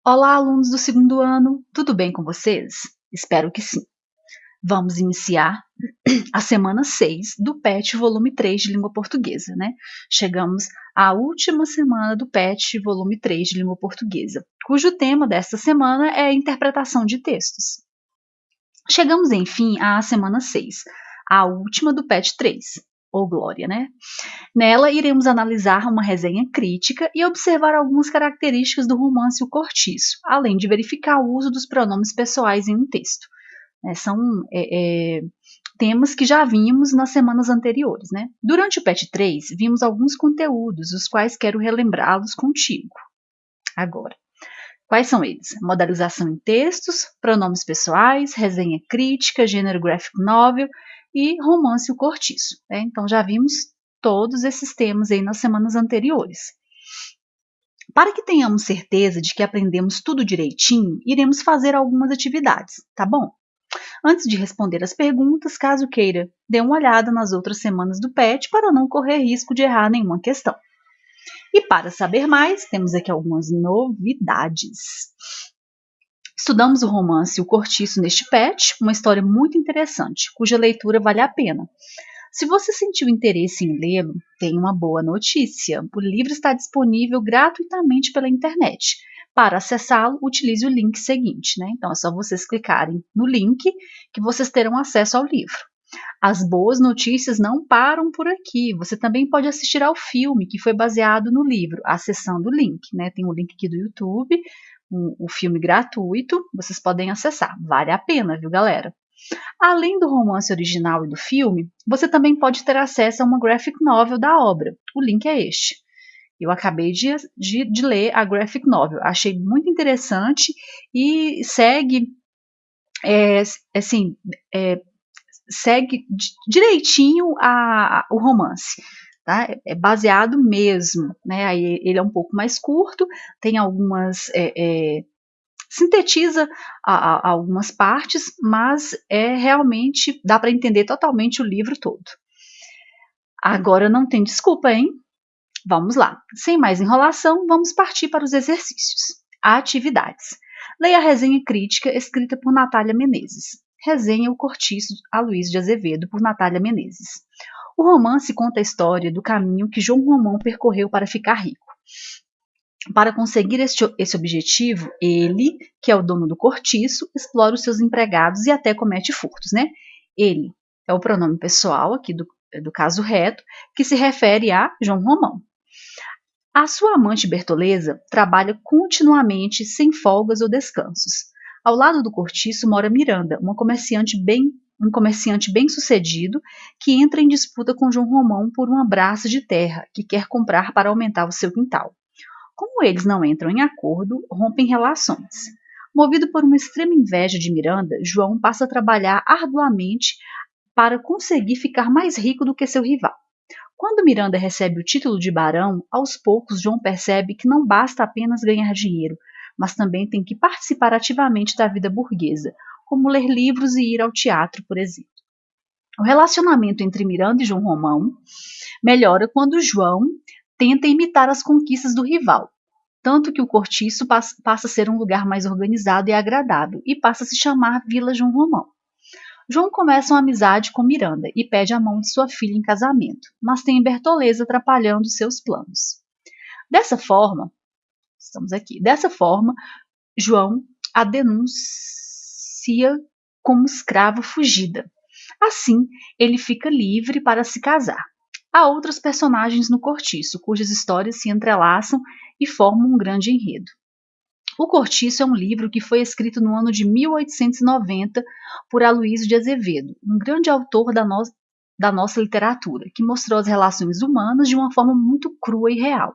Olá, alunos do segundo ano, tudo bem com vocês? Espero que sim. Vamos iniciar a semana 6 do PET volume 3 de língua portuguesa, né? Chegamos à última semana do PET volume 3 de língua portuguesa, cujo tema desta semana é interpretação de textos. Chegamos, enfim, à semana 6, a última do PET 3, ou Glória, né? Nela, iremos analisar uma resenha crítica e observar algumas características do romance O Cortiço, além de verificar o uso dos pronomes pessoais em um texto. São temas que já vimos nas semanas anteriores. Né? Durante o PET 3, vimos alguns conteúdos, os quais quero relembrá-los contigo. Agora, quais são eles? Modalização em textos, pronomes pessoais, resenha crítica, gênero graphic novel e romance O Cortiço. Né? Então, já vimos todos esses temas aí nas semanas anteriores. Para que tenhamos certeza de que aprendemos tudo direitinho, iremos fazer algumas atividades, tá bom? Antes de responder as perguntas, caso queira, dê uma olhada nas outras semanas do PET para não correr risco de errar nenhuma questão. E para saber mais, temos aqui algumas novidades. Estudamos o romance O Cortiço neste PET, uma história muito interessante, cuja leitura vale a pena. Se você sentiu interesse em lê-lo, tem uma boa notícia. O livro está disponível gratuitamente pela internet. Para acessá-lo, utilize o link seguinte, né? Então é só vocês clicarem no link que vocês terão acesso ao livro. As boas notícias não param por aqui. Você também pode assistir ao filme que foi baseado no livro, acessando o link, né? Tem o link aqui do YouTube, o filme gratuito, vocês podem acessar. Vale a pena, viu, galera? Além do romance original e do filme, você também pode ter acesso a uma graphic novel da obra. O link é este. Eu acabei de ler a graphic novel. Achei muito interessante e segue, segue direitinho o romance. Tá? É baseado mesmo. Né? Aí ele é um pouco mais curto, tem algumas sintetiza algumas partes, mas realmente dá para entender totalmente o livro todo. Agora não tem desculpa, hein? Vamos lá. Sem mais enrolação, vamos partir para os exercícios. Atividades. Leia a resenha crítica escrita por Natália Menezes. Resenha O Cortiço, Aloysio de Azevedo, por Natália Menezes. O romance conta a história do caminho que João Romão percorreu para ficar rico. Para conseguir esse objetivo, ele, que é o dono do cortiço, explora os seus empregados e até comete furtos, né? Ele é o pronome pessoal aqui do caso reto, que se refere a João Romão. A sua amante Bertoleza trabalha continuamente, sem folgas ou descansos. Ao lado do cortiço mora Miranda, um comerciante bem-sucedido que entra em disputa com João Romão por uma braça de terra que quer comprar para aumentar o seu quintal. Como eles não entram em acordo, rompem relações. Movido por uma extrema inveja de Miranda, João passa a trabalhar arduamente para conseguir ficar mais rico do que seu rival. Quando Miranda recebe o título de barão, aos poucos João percebe que não basta apenas ganhar dinheiro, mas também tem que participar ativamente da vida burguesa, como ler livros e ir ao teatro, por exemplo. O relacionamento entre Miranda e João Romão melhora quando João tenta imitar as conquistas do rival, tanto que o cortiço passa a ser um lugar mais organizado e agradável, e passa a se chamar Vila João Romão. João começa uma amizade com Miranda e pede a mão de sua filha em casamento, mas tem Bertoleza atrapalhando seus planos. Dessa forma, João a denuncia como escrava fugida. Assim, ele fica livre para se casar. Há outros personagens no cortiço, cujas histórias se entrelaçam e formam um grande enredo. O Cortiço é um livro que foi escrito no ano de 1890 por Aloysio de Azevedo, um grande autor da nossa literatura, que mostrou as relações humanas de uma forma muito crua e real.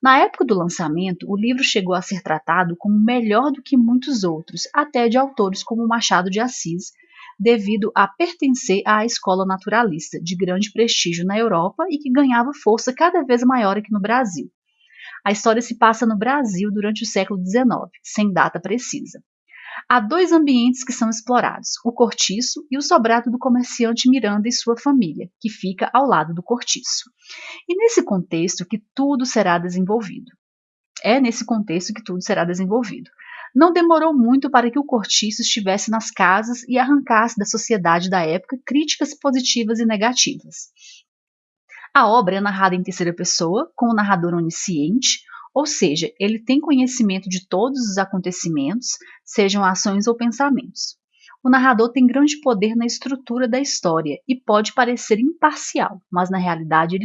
Na época do lançamento, o livro chegou a ser tratado como melhor do que muitos outros, até de autores como Machado de Assis, devido a pertencer à escola naturalista, de grande prestígio na Europa e que ganhava força cada vez maior aqui no Brasil. A história se passa no Brasil durante o século XIX, sem data precisa. Há dois ambientes que são explorados, o cortiço e o sobrado do comerciante Miranda e sua família, que fica ao lado do cortiço. E nesse contexto que tudo será desenvolvido. É nesse contexto que tudo será desenvolvido. Não demorou muito para que o cortiço estivesse nas casas e arrancasse da sociedade da época críticas positivas e negativas. A obra é narrada em terceira pessoa, com o narrador onisciente, ou seja, ele tem conhecimento de todos os acontecimentos, sejam ações ou pensamentos. O narrador tem grande poder na estrutura da história e pode parecer imparcial, mas na realidade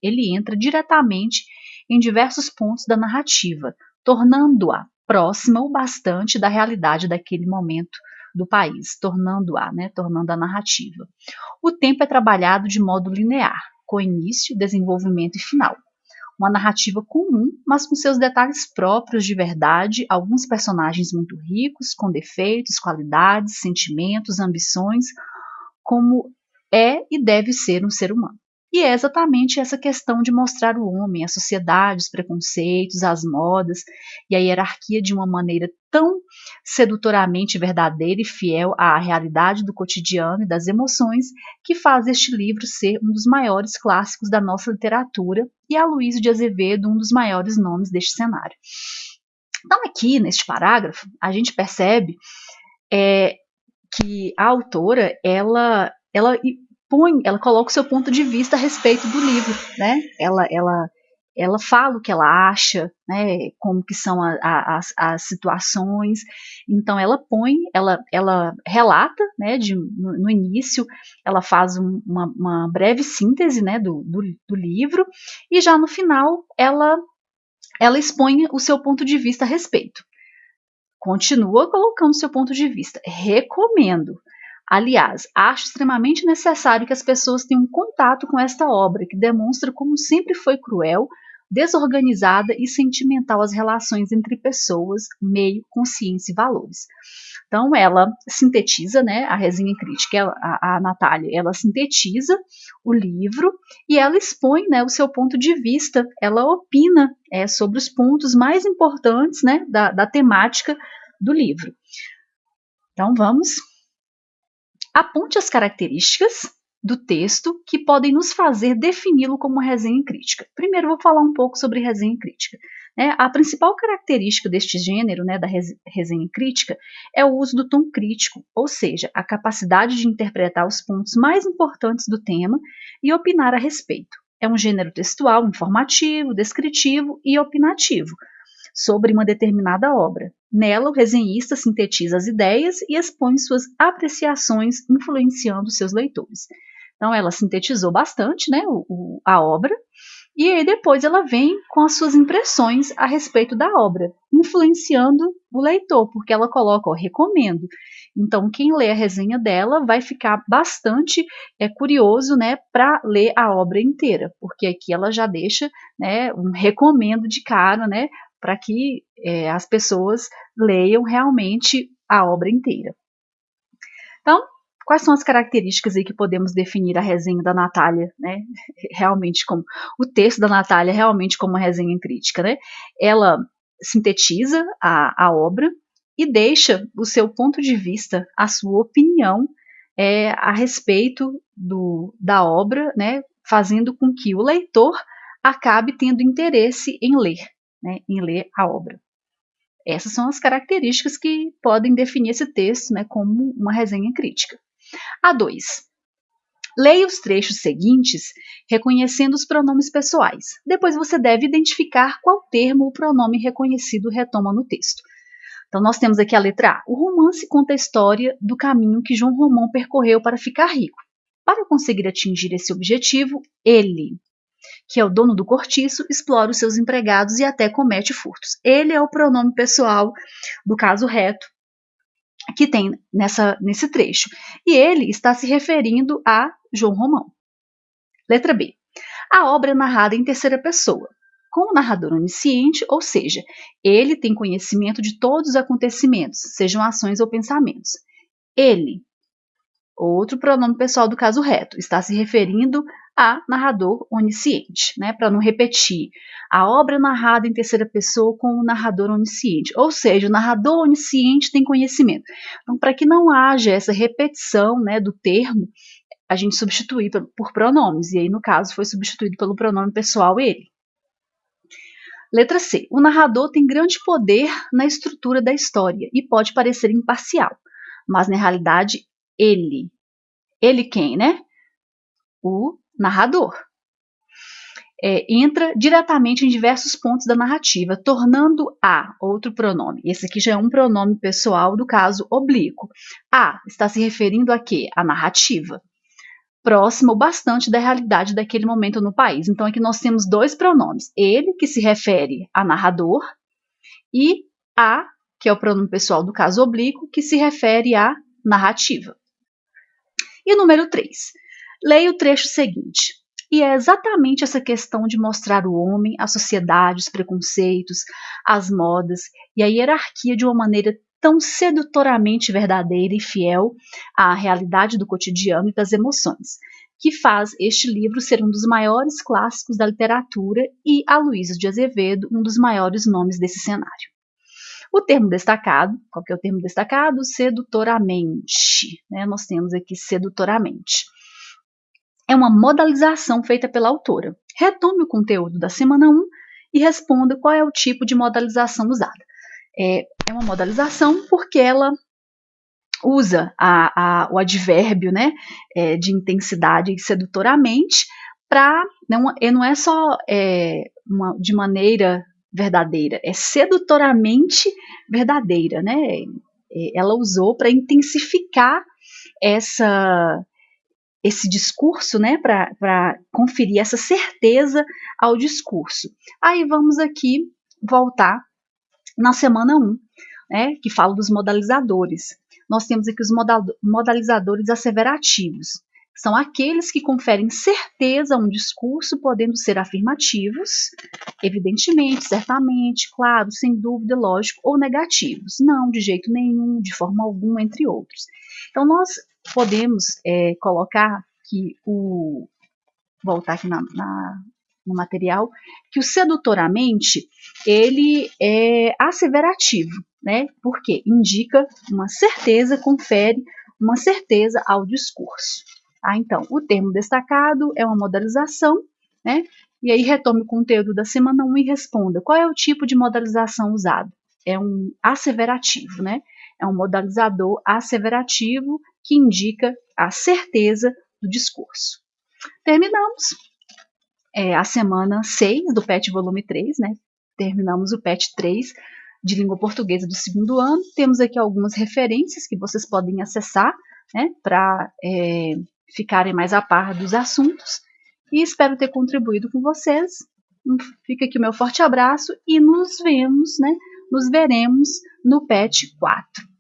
ele entra diretamente em diversos pontos da narrativa, tornando-a próxima o bastante da realidade daquele momento do país, tornando a narrativa. O tempo é trabalhado de modo linear, com início, desenvolvimento e final. Uma narrativa comum, mas com seus detalhes próprios de verdade, alguns personagens muito ricos, com defeitos, qualidades, sentimentos, ambições, como é e deve ser um ser humano. E é exatamente essa questão de mostrar o homem, a sociedade, os preconceitos, as modas e a hierarquia de uma maneira tão sedutoramente verdadeira e fiel à realidade do cotidiano e das emoções que faz este livro ser um dos maiores clássicos da nossa literatura e Aloysio de Azevedo um dos maiores nomes deste cenário. Então aqui, neste parágrafo, a gente percebe que a autora, ela coloca o seu ponto de vista a respeito do livro, né? Ela fala o que ela acha, né? Como que são as situações. Então ela relata, né? No início, ela faz uma breve síntese, né? Do livro e já no final ela expõe o seu ponto de vista a respeito. Continua colocando seu ponto de vista. Recomendo. Aliás, acho extremamente necessário que as pessoas tenham contato com esta obra, que demonstra como sempre foi cruel, desorganizada e sentimental as relações entre pessoas, meio, consciência e valores. Então, ela sintetiza, né, a resenha crítica, a Natália, ela sintetiza o livro e ela expõe, né, o seu ponto de vista, ela opina sobre os pontos mais importantes, né, da temática do livro. Então, vamos. Aponte as características do texto que podem nos fazer defini-lo como resenha crítica. Primeiro, vou falar um pouco sobre resenha crítica. A principal característica deste gênero, da resenha crítica, é o uso do tom crítico, ou seja, a capacidade de interpretar os pontos mais importantes do tema e opinar a respeito. É um gênero textual, informativo, descritivo e opinativo sobre uma determinada obra. Nela, o resenhista sintetiza as ideias e expõe suas apreciações, influenciando seus leitores. Então, ela sintetizou bastante, a obra, e aí depois ela vem com as suas impressões a respeito da obra, influenciando o leitor, porque ela coloca, recomendo. Então, quem lê a resenha dela vai ficar bastante curioso, para ler a obra inteira, porque aqui ela já deixa, um recomendo de cara, para que as pessoas leiam realmente a obra inteira. Então, quais são as características aí que podemos definir a resenha da Natália, realmente como o texto da Natália realmente como uma resenha crítica, Ela sintetiza a obra e deixa o seu ponto de vista, a sua opinião a respeito da obra, fazendo com que o leitor acabe tendo interesse em ler a obra. Essas são as características que podem definir esse texto como uma resenha crítica. A2. Leia os trechos seguintes reconhecendo os pronomes pessoais. Depois você deve identificar qual termo o pronome reconhecido retoma no texto. Então nós temos aqui a letra A. O romance conta a história do caminho que João Romão percorreu para ficar rico. Para conseguir atingir esse objetivo, ele, que é o dono do cortiço, explora os seus empregados e até comete furtos. Ele é o pronome pessoal do caso reto que tem nesse trecho. E ele está se referindo a João Romão. Letra B. A obra é narrada em terceira pessoa, com o narrador onisciente, ou seja, ele tem conhecimento de todos os acontecimentos, sejam ações ou pensamentos. Ele, outro pronome pessoal do caso reto, está se referindo a narrador onisciente, para não repetir. A obra é narrada em terceira pessoa com o narrador onisciente, ou seja, o narrador onisciente tem conhecimento. Então, para que não haja essa repetição, do termo, a gente substitui por pronomes, e aí no caso foi substituído pelo pronome pessoal ele. Letra C. O narrador tem grande poder na estrutura da história e pode parecer imparcial, mas na realidade ele quem, né? O narrador. Entra diretamente em diversos pontos da narrativa, tornando a outro pronome. Esse aqui já é um pronome pessoal do caso oblíquo. A está se referindo a quê? A narrativa. Próximo bastante da realidade daquele momento no país. Então aqui nós temos dois pronomes. Ele, que se refere a narrador, e a, que é o pronome pessoal do caso oblíquo, que se refere à narrativa. E número 3. Leia o trecho seguinte. E é exatamente essa questão de mostrar o homem, a sociedade, os preconceitos, as modas e a hierarquia de uma maneira tão sedutoramente verdadeira e fiel à realidade do cotidiano e das emoções, que faz este livro ser um dos maiores clássicos da literatura e Aloysio de Azevedo, um dos maiores nomes desse cenário. O termo destacado, qual que é o termo destacado? Sedutoramente. Né? Nós temos aqui sedutoramente. É uma modalização feita pela autora. Retome o conteúdo da semana 1 e responda qual é o tipo de modalização usada. É uma modalização porque ela usa o advérbio, né, de intensidade sedutoramente para não é só de maneira verdadeira, é sedutoramente verdadeira, né? Ela usou para intensificar esse discurso, né, para conferir essa certeza ao discurso. Aí vamos aqui voltar na semana 1, né, que fala dos modalizadores. Nós temos aqui os modalizadores asseverativos. São aqueles que conferem certeza a um discurso, podendo ser afirmativos, evidentemente, certamente, claro, sem dúvida, lógico, ou negativos. Não, de jeito nenhum, de forma alguma, entre outros. Então, nós podemos colocar que voltar aqui no material, que o sedutoramente, ele é asseverativo, né? Porque indica uma certeza, confere uma certeza ao discurso. Então, o termo destacado é uma modalização, né? E aí retome o conteúdo da semana 1 e responda qual é o tipo de modalização usado. É um asseverativo, né? É um modalizador asseverativo que indica a certeza do discurso. Terminamos a semana 6 do PET volume 3, né? Terminamos o PET 3 de língua portuguesa do segundo ano. Temos aqui algumas referências que vocês podem acessar, né, para ficarem mais a par dos assuntos. E espero ter contribuído com vocês. Fica aqui o meu forte abraço e nos vemos, né? Nos veremos no PET 4.